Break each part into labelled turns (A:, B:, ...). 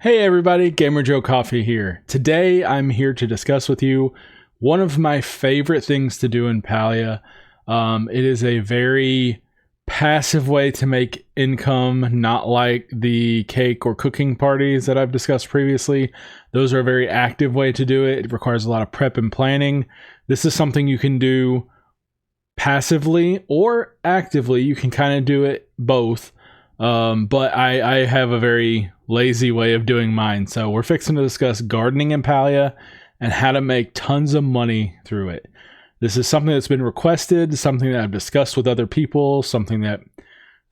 A: Hey everybody, Gamer Joe Coffee here. Today I'm here to discuss with you one of my favorite things to do in Palia. It is a very passive way to make income, not like the cake or cooking parties that I've discussed previously. Those are a very active way to do it. It requires a lot of prep and planning. This is something you can do passively or actively. You can kind of do it both. But I have a very lazy way of doing mine. So we're fixing to discuss gardening in Palia and how to make tons of money through it. This is something that's been requested, something that I've discussed with other people, something that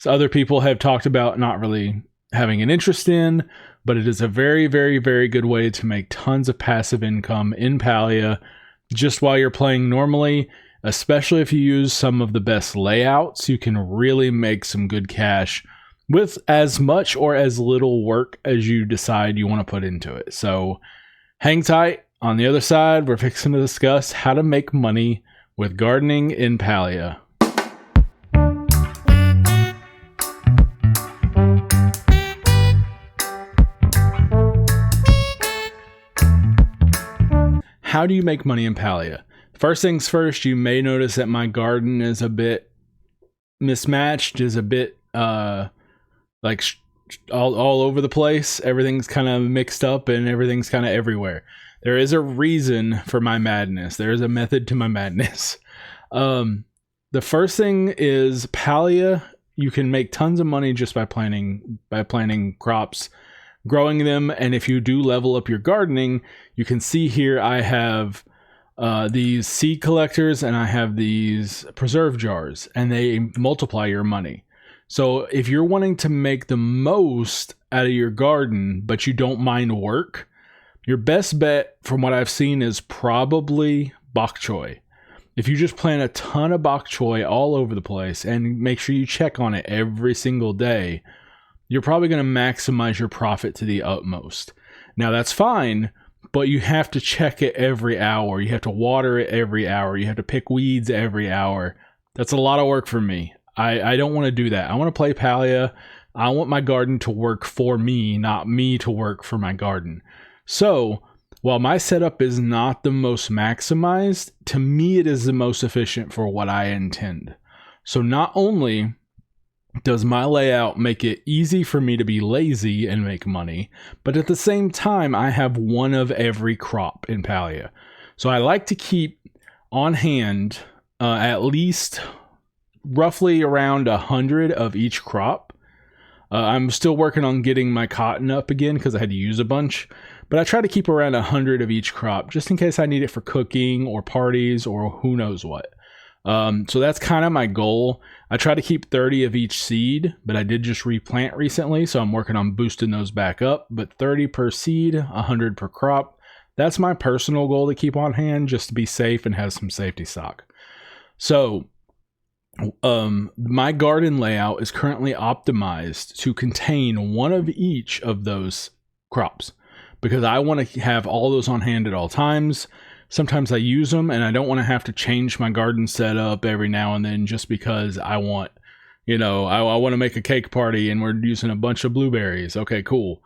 A: other people have talked about not really having an interest in, but it is a very, very, very good way to make tons of passive income in Palia just while you're playing normally. Especially if you use some of the best layouts, you can really make some good cash with as much or as little work as you decide you want to put into it. So hang tight. On the other side, we're fixing to discuss how to make money with gardening in Palia. How do you make money in Palia? First things first, you may notice that my garden is a bit mismatched, is a bit like all over the place. Everything's kind of mixed up and everything's kind of everywhere. There is a reason for my madness. There is a method to my madness. The first thing is Palia. You can make tons of money just by planting crops, growing them, and if you do level up your gardening, you can see here I have these seed collectors and I have these preserve jars, and they multiply your money. So if you're wanting to make the most out of your garden, but you don't mind work, your best bet from what I've seen is probably bok choy. If you just plant a ton of bok choy all over the place and make sure you check on it every single day, you're probably going to maximize your profit to the utmost. Now that's fine, but you have to check it every hour. You have to water it every hour. You have to pick weeds every hour. That's a lot of work for me. I don't want to do that. I want to play Palia. I want my garden to work for me, not me to work for my garden. So while my setup is not the most maximized, to me it is the most efficient for what I intend. So not only does my layout make it easy for me to be lazy and make money, but at the same time, I have one of every crop in Palia. So I like to keep on hand at least roughly around 100 of each crop. I'm still working on getting my cotton up again because I had to use a bunch, but I try to keep around 100 of each crop just in case I need it for cooking or parties or who knows what. So that's kind of my goal. I try to keep 30 of each seed, but I did just replant recently, so I'm working on boosting those back up. But 30 per seed, 100 per crop. That's my personal goal to keep on hand, just to be safe and have some safety stock. So my garden layout is currently optimized to contain one of each of those crops because I want to have all those on hand at all times. Sometimes I use them and I don't want to have to change my garden setup every now and then just because I want, I want to make a cake party and we're using a bunch of blueberries. Okay, cool.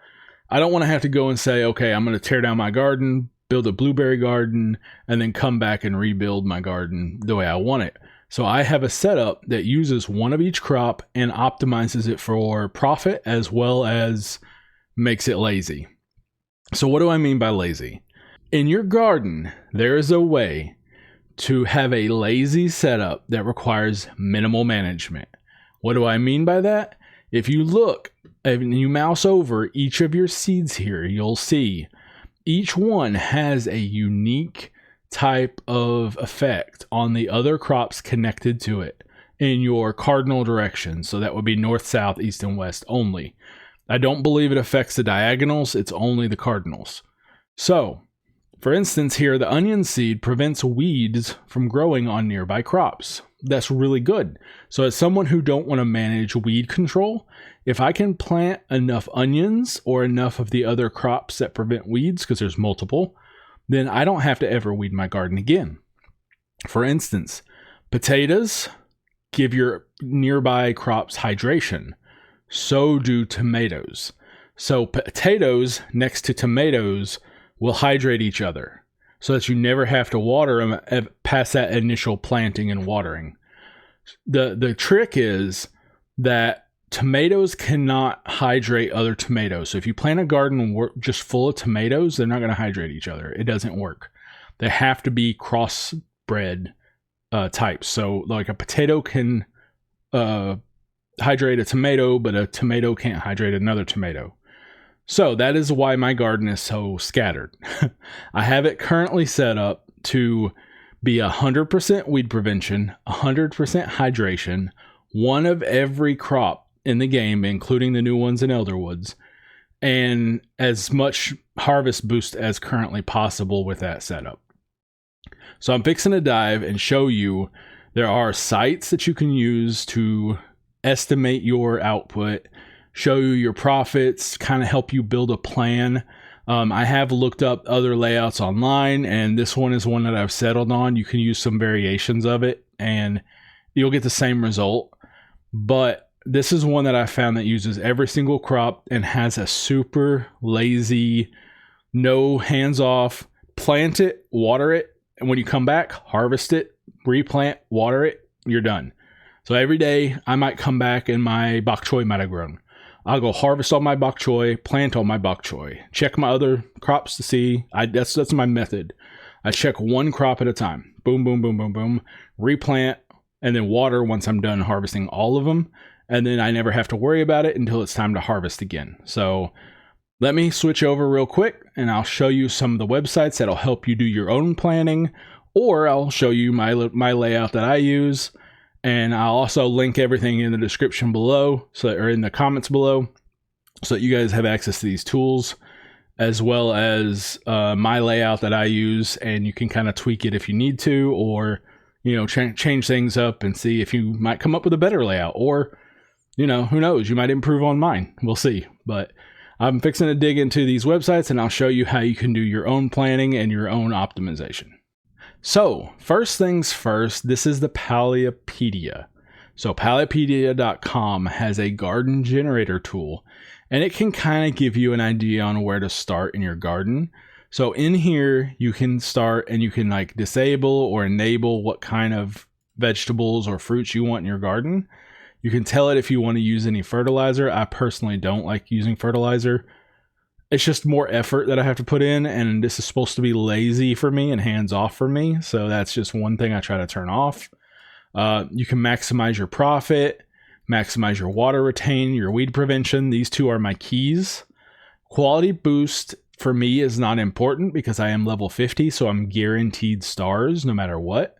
A: I don't want to have to go and say, okay, I'm going to tear down my garden, build a blueberry garden, and then come back and rebuild my garden the way I want it. So I have a setup that uses one of each crop and optimizes it for profit as well as makes it lazy. So what do I mean by lazy? In your garden, there is a way to have a lazy setup that requires minimal management. What do I mean by that? If you look and you mouse over each of your seeds here, you'll see each one has a unique type of effect on the other crops connected to it in your cardinal direction. So that would be north, south, east, and west only. I don't believe it affects the diagonals. It's only the cardinals. So, for instance, here, the onion seed prevents weeds from growing on nearby crops. That's really good. So as someone who don't want to manage weed control, if I can plant enough onions or enough of the other crops that prevent weeds, because there's multiple, then I don't have to ever weed my garden again. For instance, potatoes give your nearby crops hydration. So do tomatoes. So potatoes next to tomatoes will hydrate each other so that you never have to water them past that initial planting and watering. The trick is that tomatoes cannot hydrate other tomatoes. So if you plant a garden just full of tomatoes, they're not going to hydrate each other. It doesn't work. They have to be crossbred types. So like a potato can hydrate a tomato, but a tomato can't hydrate another tomato. So that is why my garden is so scattered. I have it currently set up to be 100% weed prevention, 100% hydration, one of every crop in the game, including the new ones in Elderwoods, and as much harvest boost as currently possible with that setup. So I'm fixing to dive and show you there are sites that you can use to estimate your output, show you your profits, kind of help you build a plan. I have looked up other layouts online, and this one is one that I've settled on. You can use some variations of it and you'll get the same result. But this is one that I found that uses every single crop and has a super lazy, no hands off, plant it, water it, and when you come back, harvest it, replant, water it, you're done. So every day I might come back and my bok choy might have grown. I'll go harvest all my bok choy, plant all my bok choy, check my other crops to see. That's my method. I check one crop at a time. Boom, boom, boom, boom, boom. Replant and then water once I'm done harvesting all of them. And then I never have to worry about it until it's time to harvest again. So let me switch over real quick and I'll show you some of the websites that'll help you do your own planning, or I'll show you my layout that I use. And I'll also link everything in the description below, or in the comments below, so that you guys have access to these tools, as well as my layout that I use, and you can kind of tweak it if you need to, or change things up and see if you might come up with a better layout, or who knows, you might improve on mine. We'll see. But I'm fixing to dig into these websites, and I'll show you how you can do your own planning and your own optimization. So first things first, this is the Paliapedia. So Paliapedia.com has a garden generator tool, and it can kind of give you an idea on where to start in your garden. So in here, you can start and you can like disable or enable what kind of vegetables or fruits you want in your garden. You can tell it if you want to use any fertilizer. I personally don't like using fertilizer. It's just more effort that I have to put in, and this is supposed to be lazy for me and hands off for me. So that's just one thing I try to turn off. You can maximize your profit, maximize your water retain, your weed prevention. These two are my keys. Quality boost for me is not important because I am level 50, so I'm guaranteed stars no matter what.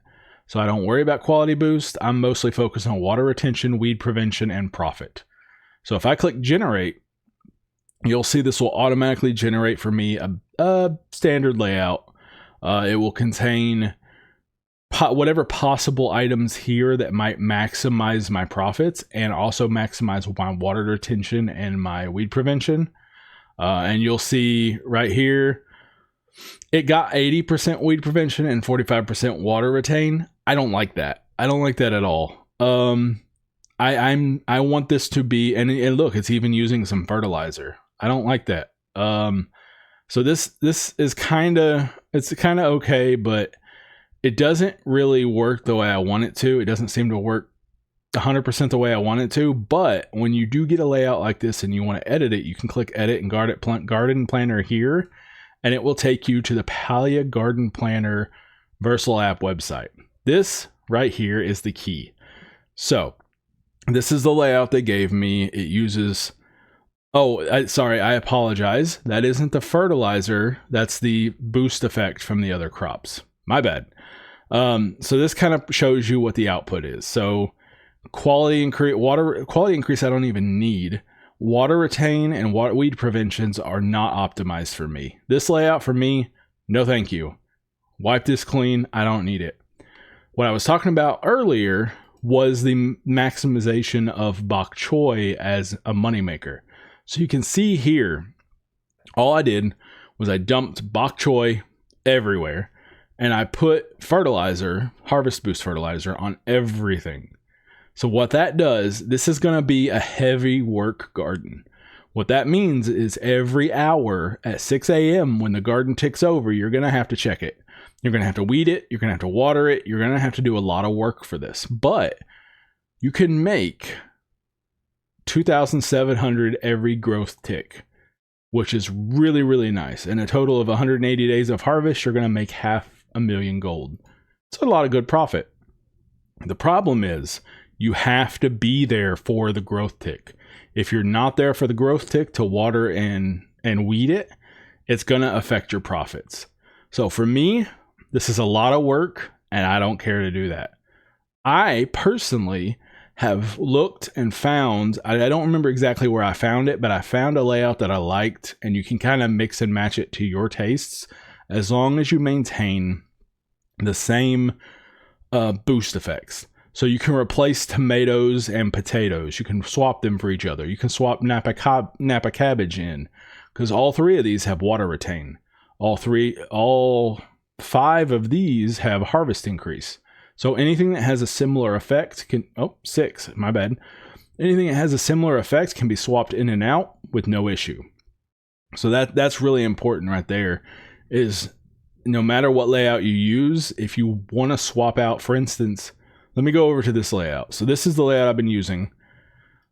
A: So I don't worry about quality boost. I'm mostly focused on water retention, weed prevention, and profit. So if I click generate, you'll see this will automatically generate for me a standard layout. It will contain whatever possible items here that might maximize my profits and also maximize my water retention and my weed prevention. And you'll see right here, it got 80% weed prevention and 45% water retain. I don't like that. I don't like that at all. I want this to be, and look, it's even using some fertilizer. I don't like that. So this is kind of okay, but it doesn't really work the way I want it to. It doesn't seem to work 100% the way I want it to. But when you do get a layout like this and you want to edit it, you can click edit and garden planner here, and it will take you to the Palia Garden Planner Versal app website. This right here is the key. So this is the layout they gave me. It uses, sorry, I apologize. That isn't the fertilizer. That's the boost effect from the other crops. My bad. So this kind of shows you what the output is. So quality increase, I don't even need. Water retain and weed preventions are not optimized for me. This layout for me, no thank you. Wipe this clean. I don't need it. What I was talking about earlier was the maximization of bok choy as a moneymaker. So you can see here, all I did was I dumped bok choy everywhere, and I put fertilizer, harvest boost fertilizer, on everything. So what that does, this is going to be a heavy work garden. What that means is every hour at 6 a.m. when the garden ticks over, you're going to have to check it. You're going to have to weed it. You're going to have to water it. You're going to have to do a lot of work for this. But you can make 2,700 every growth tick, which is really, really nice. And a total of 180 days of harvest, you're going to make $500,000 gold. It's a lot of good profit. The problem is you have to be there for the growth tick. If you're not there for the growth tick to water and weed it, it's going to affect your profits. So for me, this is a lot of work and I don't care to do that. I personally have looked and found, I don't remember exactly where I found it, but I found a layout that I liked, and you can kind of mix and match it to your tastes as long as you maintain the same boost effects. So you can replace tomatoes and potatoes. You can swap them for each other. You can swap Napa cabbage in, because all three of these have water retain. All 5 of these have harvest increase. So anything that has a similar effect can, 6, my bad. Anything that has a similar effect can be swapped in and out with no issue. So that's really important right there, is no matter what layout you use, if you want to swap out, for instance, let me go over to this layout. So this is the layout I've been using.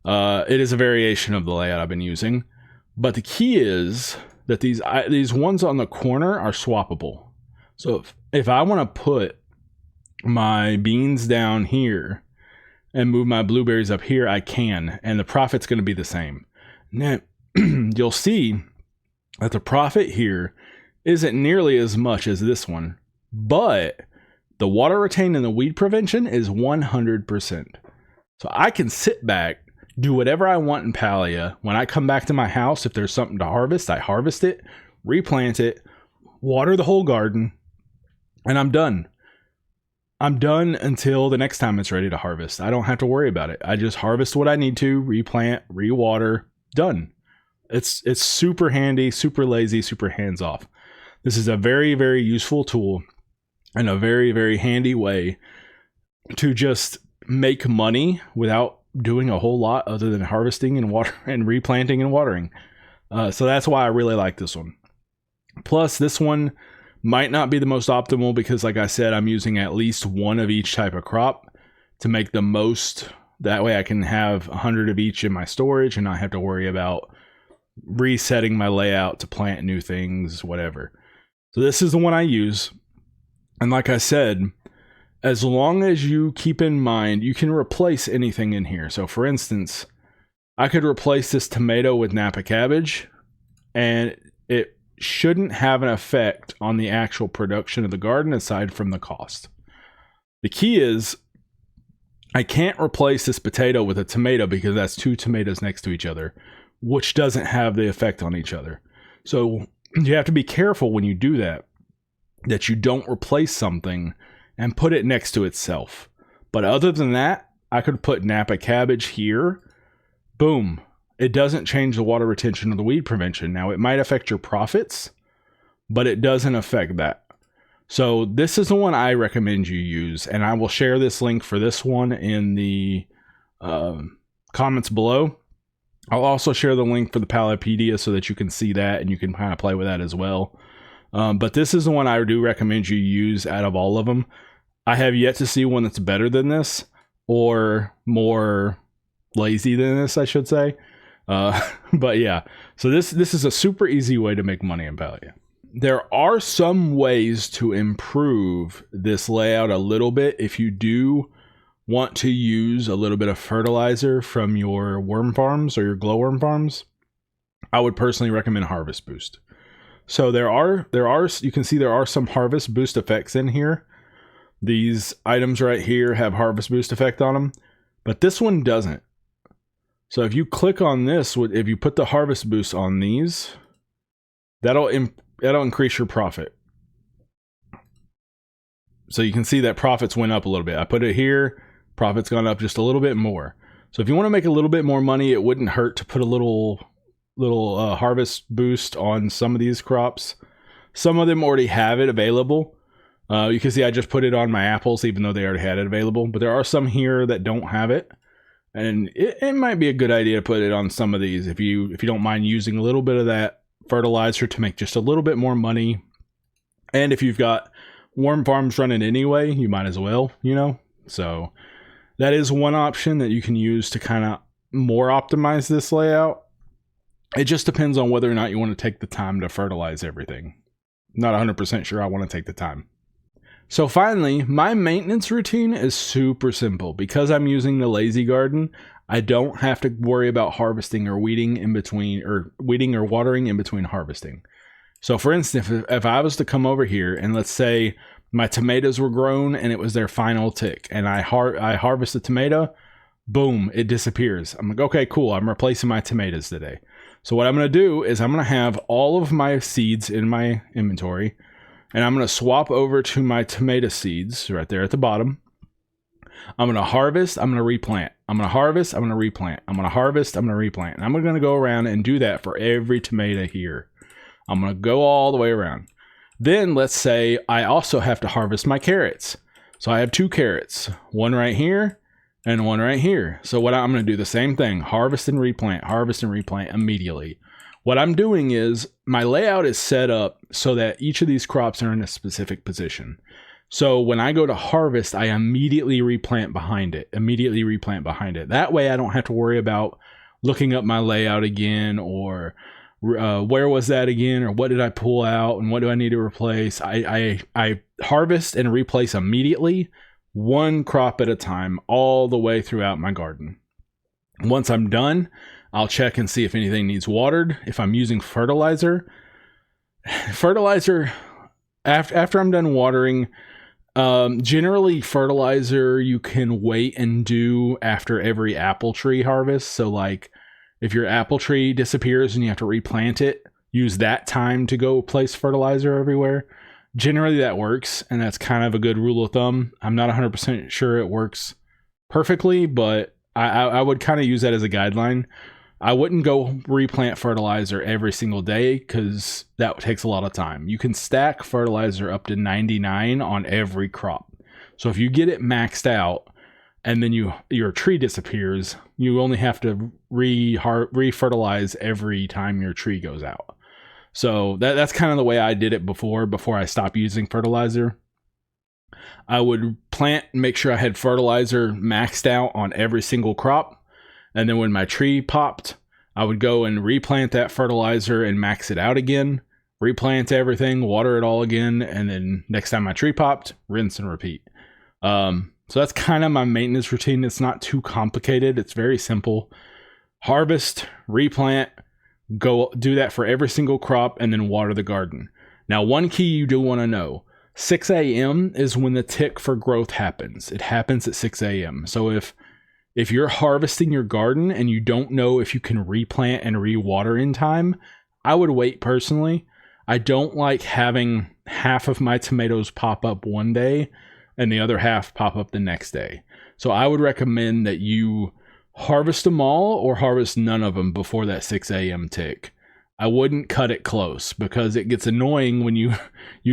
A: It is a variation of the layout I've been using, but the key is that these ones on the corner are swappable. So if I want to put my beans down here and move my blueberries up here, I can, and the profit's going to be the same. Now, you'll see that the profit here isn't nearly as much as this one, but the water retain and the weed prevention is 100%. So I can sit back, do whatever I want in Palia. When I come back to my house, if there's something to harvest, I harvest it, replant it, water the whole garden, and I'm done. I'm done until the next time it's ready to harvest. I don't have to worry about it. I just harvest what I need to, replant, rewater, done. It's super handy, super lazy, super hands-off. This is a very, very useful tool and a very, very handy way to just make money without doing a whole lot other than harvesting and water and replanting and watering. So that's why I really like this one. Plus, this one might not be the most optimal because, like I said, I'm using at least one of each type of crop to make the most. That way I can have 100 of each in my storage and not have to worry about resetting my layout to plant new things, whatever. So this is the one I use. And like I said, as long as you keep in mind, you can replace anything in here. So for instance, I could replace this tomato with Napa cabbage, and it shouldn't have an effect on the actual production of the garden aside from the cost. The key is I can't replace this potato with a tomato because that's 2 tomatoes next to each other, which doesn't have the effect on each other. So you have to be careful when you do that you don't replace something and put it next to itself. But other than that, I could put Napa cabbage here. Boom. It doesn't change the water retention or the weed prevention. Now, it might affect your profits, but it doesn't affect that. So this is the one I recommend you use, and I will share this link for this one in the comments below. I'll also share the link for the Palipedia so that you can see that and you can kind of play with that as well. But this is the one I do recommend you use out of all of them. I have yet to see one that's better than this or more lazy than this, I should say. But yeah, so this is a super easy way to make money in Palia. There are some ways to improve this layout a little bit if you do want to use a little bit of fertilizer from your worm farms or your glowworm farms. I would personally recommend Harvest Boost. So there are you can see there are some Harvest Boost effects in here. These items right here have Harvest Boost effect on them, but this one doesn't. So if you click on this, if you put the Harvest Boost on these, that'll increase your profit. So you can see that profits went up a little bit. I put it here, profits gone up just a little bit more. So if you want to make a little bit more money, it wouldn't hurt to put a little Harvest Boost on some of these crops. Some of them already have it available. You can see I just put it on my apples, even though they already had it available. But there are some here that don't have it. And it might be a good idea to put it on some of these if you don't mind using a little bit of that fertilizer to make just a little bit more money. And if you've got worm farms running anyway, you might as well, you know. So that is one option that you can use to kind of more optimize this layout. It just depends on whether or not you want to take the time to fertilize everything. Not 100% sure I want to take the time. So finally, my maintenance routine is super simple. Because I'm using the lazy garden, I don't have to worry about harvesting or weeding in between, or weeding or watering in between harvesting. So for instance, if I was to come over here and let's say my tomatoes were grown and it was their final tick, and I harvest a tomato, boom, it disappears. I'm like, okay, cool, I'm replacing my tomatoes today. So what I'm going to do is I'm going to have all of my seeds in my inventory, and I'm going to swap over to my tomato seeds right there at the bottom. I'm going to harvest, I'm going to replant. I'm going to harvest, I'm going to replant. I'm going to harvest, I'm going to replant. And I'm going to go around and do that for every tomato here. I'm going to go all the way around. Then let's say I also have to harvest my carrots. So I have 2 carrots, one right here and one right here. So what I'm going to do the same thing, harvest and replant immediately. What I'm doing is my layout is set up so that each of these crops are in a specific position. So when I go to harvest, I immediately replant behind it. That way I don't have to worry about looking up my layout again, or where was that again, or what did I pull out and what do I need to replace. I harvest and replace immediately, one crop at a time, all the way throughout my garden. Once I'm done, I'll check and see if anything needs watered. If I'm using fertilizer, after I'm done watering, generally fertilizer you can wait and do after every apple tree harvest. So like if your apple tree disappears and you have to replant it, use that time to go place fertilizer everywhere. Generally that works, and that's kind of a good rule of thumb. I'm not 100% sure it works perfectly, but I would kind of use that as a guideline. I wouldn't go replant fertilizer every single day because that takes a lot of time. You can stack fertilizer up to 99 on every crop. So if you get it maxed out and then your tree disappears, you only have to re-fertilize every time your tree goes out. So that's kind of the way I did it before I stopped using fertilizer. I would plant and make sure I had fertilizer maxed out on every single crop. And then when my tree popped, I would go and replant that fertilizer and max it out again, replant everything, water it all again, and then next time my tree popped, rinse and repeat. So that's kind of my maintenance routine. It's not too complicated. It's very simple. Harvest, replant, go do that for every single crop, and then water the garden. Now, one key you do want to know, 6 a.m. is when the tick for growth happens. It happens at 6 a.m. So if you're harvesting your garden and you don't know if you can replant and rewater in time, I would wait personally. I don't like having half of my tomatoes pop up one day and the other half pop up the next day. So I would recommend that you harvest them all or harvest none of them before that 6 a.m. tick. I wouldn't cut it close because it gets annoying when you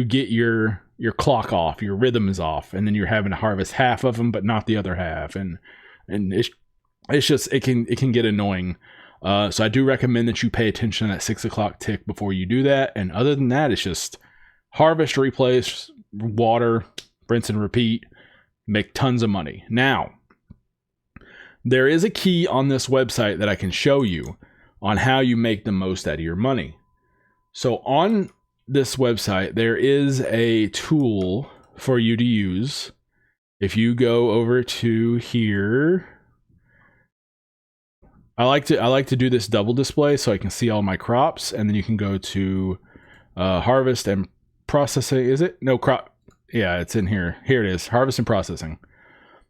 A: get your clock off, your rhythm is off, and then you're having to harvest half of them but not the other half. And it's just it can get annoying. So I do recommend that you pay attention to that 6 o'clock tick before you do that. And other than that, it's just harvest, replace, water, rinse and repeat, make tons of money. Now, there is a key on this website that I can show you on how you make the most out of your money. So on this website, there is a tool for you to use. If you go over to here, I like to do this double display so I can see all my crops, and then you can go to harvest and processing. Is it? No, crop. Yeah, it's in here. Here it is, harvest and processing.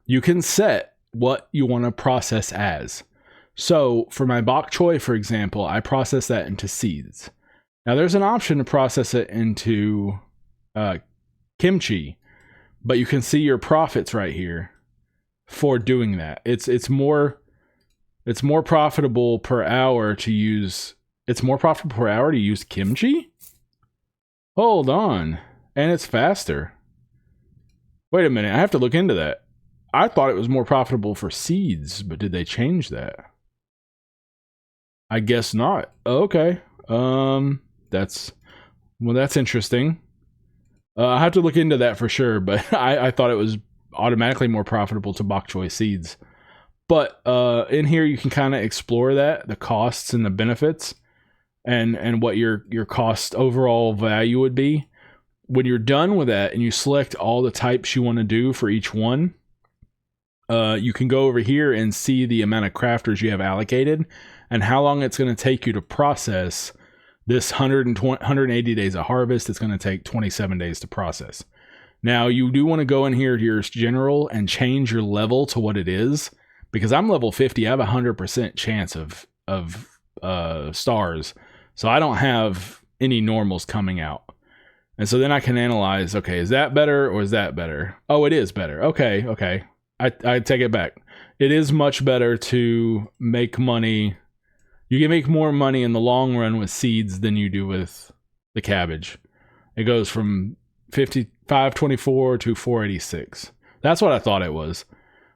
A: You can set what you want to process as. So for my bok choy, for example, I process that into seeds. Now there's an option to process it into kimchi, but you can see your profits right here for doing that. It's more profitable per hour to use. It's more profitable per hour to use kimchi? Hold on. And it's faster. Wait a minute, I have to look into that. I thought it was more profitable for seeds, but did they change that? I guess not. Okay. That's interesting. I have to look into that for sure, but I thought it was automatically more profitable to bok choy seeds. But in here you can kind of explore that, the costs and the benefits, and what your cost overall value would be. When you're done with that and you select all the types you want to do for each one, you can go over here and see the amount of crafters you have allocated and how long it's going to take you to process this 180 days of harvest. It's going to take 27 days to process. Now, you do want to go in here to your general and change your level to what it is, because I'm level 50. I have a 100% chance of stars. So I don't have any normals coming out. And so then I can analyze, okay, is that better or is that better? Oh, it is better. Okay. I take it back. It is much better to make money. You can make more money in the long run with seeds than you do with the cabbage. It goes from 524 to 486. That's what I thought it was.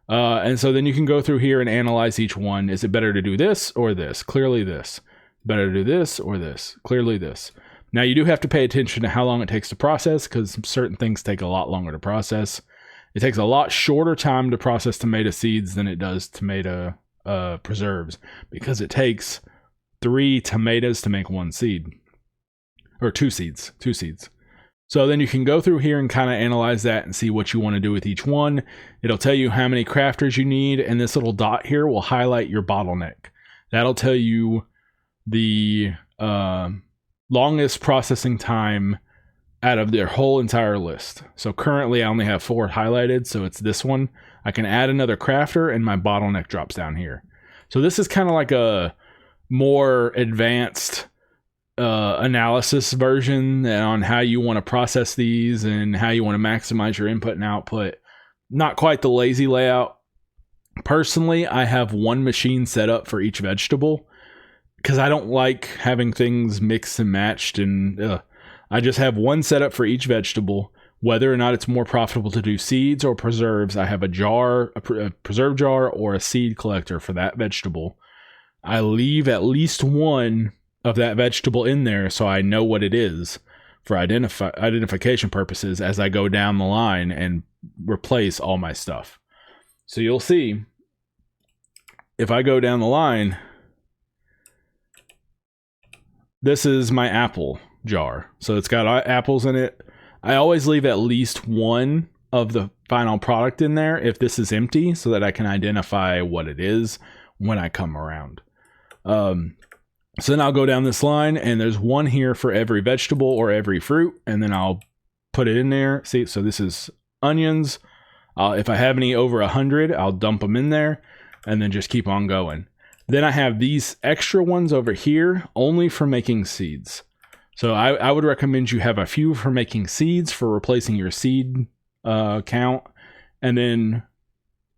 A: And so then you can go through here and analyze each one. Is it better to do this or this? Clearly this. Better to do this or this? Clearly this. Now, you do have to pay attention to how long it takes to process, because certain things take a lot longer to process. It takes a lot shorter time to process tomato seeds than it does tomato preserves, because it takes 3 tomatoes to make 1 seed. Or 2 seeds. 2 seeds. So then you can go through here and kind of analyze that and see what you want to do with each one. It'll tell you how many crafters you need, and this little dot here will highlight your bottleneck. That'll tell you the longest processing time out of their whole entire list. So currently I only have 4 highlighted, so it's this one. I can add another crafter and my bottleneck drops down here. So this is kind of like a more advanced analysis version on how you want to process these and how you want to maximize your input and output. Not quite the lazy layout. Personally, I have 1 machine set up for each vegetable, because I don't like having things mixed and matched, and I just have 1 setup for each vegetable. Whether or not it's more profitable to do seeds or preserves, I have a jar, a preserve jar, or a seed collector for that vegetable. I leave at least 1 of that vegetable in there so I know what it is for identification purposes as I go down the line and replace all my stuff. So you'll see, if I go down the line, this is my apple jar. So it's got apples in it. I always leave at least 1 of the final product in there if this is empty, so that I can identify what it is when I come around. So then I'll go down this line, and there's 1 here for every vegetable or every fruit, and then I'll put it in there. See, so this is onions. If I have any over 100, I'll dump them in there and then just keep on going. Then I have these extra ones over here only for making seeds. So I would recommend you have a few for making seeds, for replacing your seed count. And then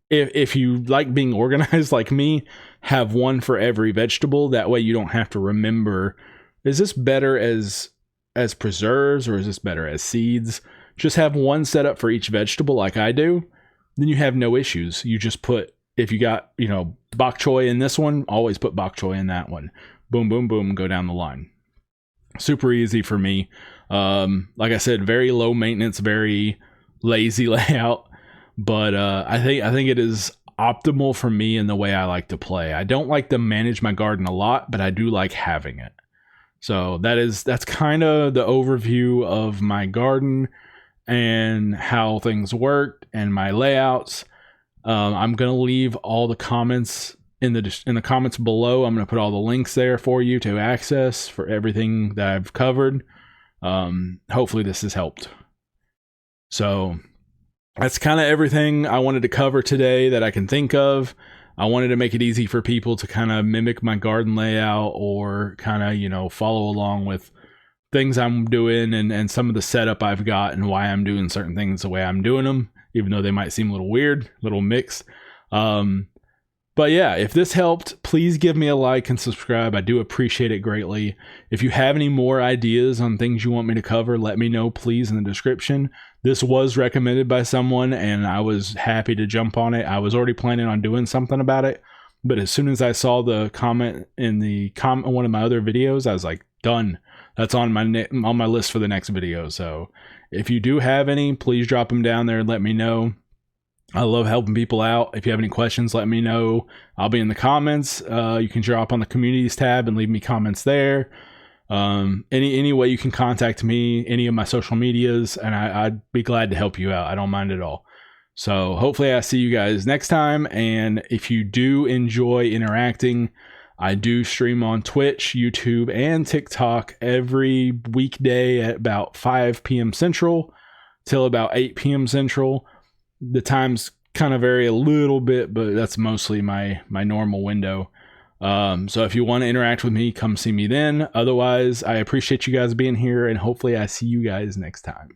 A: if you like being organized like me, have 1 for every vegetable. That way you don't have to remember, is this better as preserves or is this better as seeds? Just have 1 set up for each vegetable like I do. Then you have no issues. You just put, if you got, bok choy in this one, always put bok choy in that one. Boom, boom, boom, go down the line. Super easy for me. Like I said, very low maintenance, very lazy layout. But I think it is optimal for me in the way I like to play. I don't like to manage my garden a lot, but I do like having it. So that's kind of the overview of my garden and how things work and my layouts. I'm gonna leave all the comments in the comments below. I'm gonna put all the links there for you to access for everything that I've covered. Hopefully this has helped. So that's kind of everything I wanted to cover today that I can think of. I wanted to make it easy for people to kind of mimic my garden layout, or kind of, follow along with things I'm doing and some of the setup I've got and why I'm doing certain things the way I'm doing them, even though they might seem a little weird, a little mixed. But yeah, if this helped, please give me a like and subscribe. I do appreciate it greatly. If you have any more ideas on things you want me to cover, let me know, please, in the description. This was recommended by someone, and I was happy to jump on it. I was already planning on doing something about it, but as soon as I saw the comment in one of my other videos, I was like, done. That's on my list for the next video. So if you do have any, please drop them down there and let me know. I love helping people out. If you have any questions, let me know. I'll be in the comments. You can drop on the communities tab and leave me comments there. Any way you can contact me, any of my social medias, and I'd be glad to help you out. I don't mind at all. So hopefully I see you guys next time. And if you do enjoy interacting, I do stream on Twitch, YouTube, and TikTok every weekday at about 5 p.m. Central till about 8 p.m. Central. The times kind of vary a little bit, but that's mostly my normal window. So if you want to interact with me, come see me then. Otherwise, I appreciate you guys being here, and hopefully I see you guys next time.